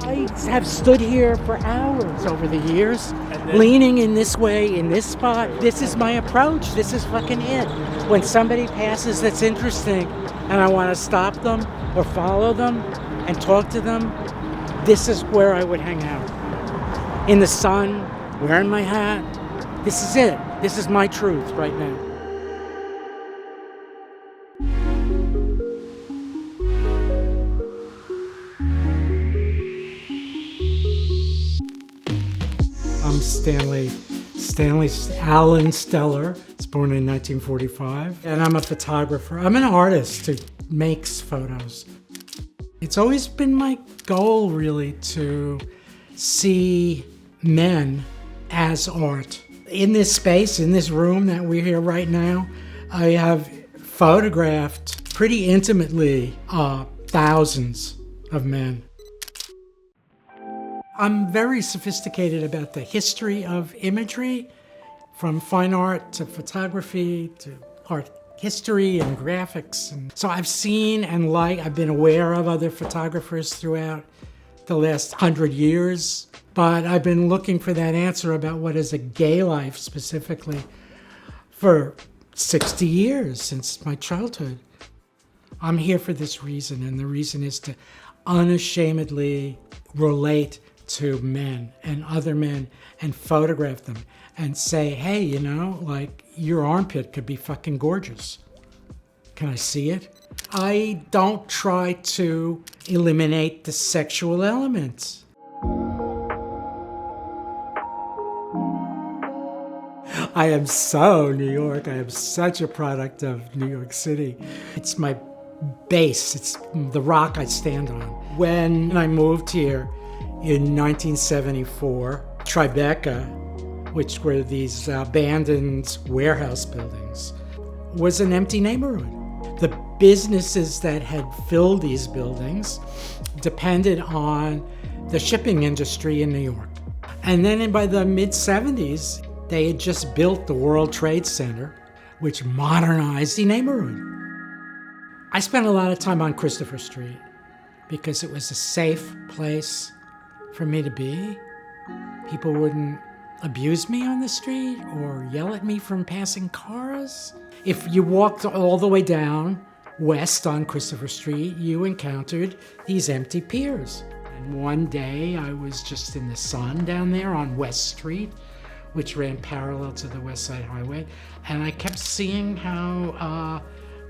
I have stood here for hours over the years, leaning in this way, in this spot. This is my approach. This is fucking it. When somebody passes that's interesting and I want to stop them or follow them and talk to them, this is where I would hang out. In the sun, wearing my hat. This is it. This is my truth right now. I'm Stanley Alan Steller. I was born in 1945, and I'm a photographer. I'm an artist who makes photos. It's always been my goal, really, to see men as art. In this space, in this room that we're here right now, I have photographed pretty intimately thousands of men. I'm very sophisticated about the history of imagery, from fine art to photography to art history and graphics. And so I've seen and I've been aware of other photographers throughout the last 100 years, but I've been looking for that answer about what is a gay life specifically for 60 years, since my childhood. I'm here for this reason, and the reason is to unashamedly relate to men and other men and photograph them and say, hey, you know, like, your armpit could be fucking gorgeous. Can I see it? I don't try to eliminate the sexual elements. I am so New York. I am such a product of New York City. It's my base. It's the rock I stand on. When I moved here in 1974, Tribeca, which were these abandoned warehouse buildings, was an empty neighborhood. The businesses that had filled these buildings depended on the shipping industry in New York. And then by the mid-70s, they had just built the World Trade Center, which modernized the neighborhood. I spent a lot of time on Christopher Street because it was a safe place for me to be. People wouldn't abuse me on the street or yell at me from passing cars. If you walked all the way down west on Christopher Street, you encountered these empty piers. And one day I was just in the sun down there on West Street, which ran parallel to the West Side Highway, and I kept seeing how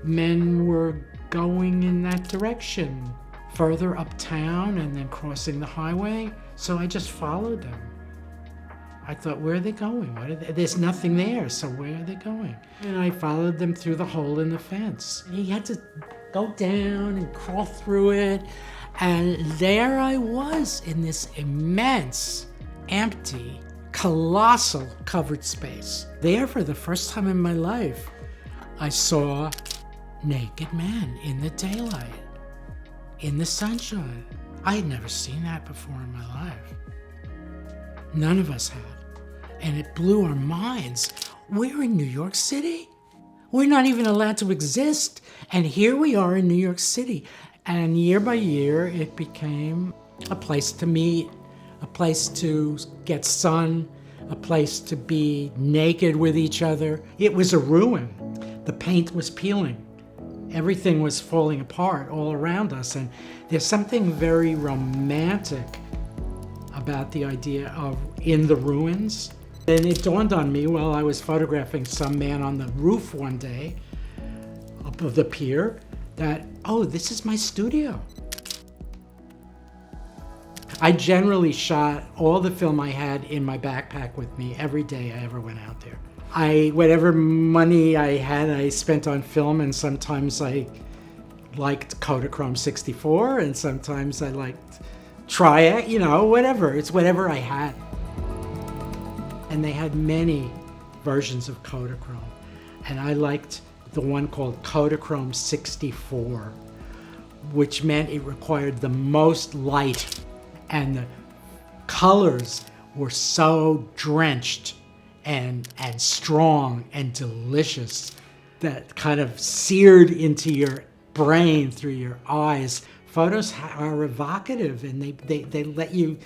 men were going in that direction, further uptown and then crossing the highway. So I just followed them. I thought, where are they going? There's nothing there, so where are they going? And I followed them through the hole in the fence. And you had to go down and crawl through it. And there I was in this immense, empty, colossal covered space. There, for the first time in my life, I saw naked men in the daylight, in the sunshine. I had never seen that before in my life. None of us had. And it blew our minds. We're in New York City. We're not even allowed to exist. And here we are in New York City. And year by year, it became a place to meet, a place to get sun, a place to be naked with each other. It was a ruin. The paint was peeling. Everything was falling apart all around us. And there's something very romantic about the idea of in the ruins. And it dawned on me while I was photographing some man on the roof one day up of the pier that, oh, this is my studio. I generally shot all the film I had in my backpack with me every day I ever went out there. Whatever money I had, I spent on film, and sometimes I liked Kodachrome 64, and sometimes I liked Triac, whatever. It's whatever I had. And they had many versions of Kodachrome. And I liked the one called Kodachrome 64, which meant it required the most light, and the colors were so drenched and strong and delicious that kind of seared into your brain, through your eyes. Photos are evocative, and they let you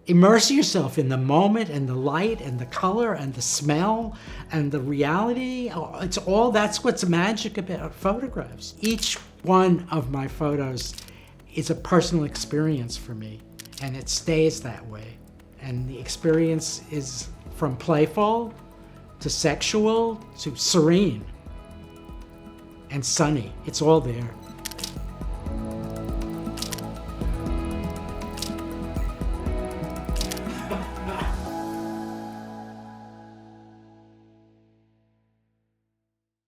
immerse yourself in the moment and the light and the color and the smell and the reality. That's what's magic about photographs. Each one of my photos is a personal experience for me, and it stays that way. And the experience is from playful to sexual to serene and sunny. It's all there.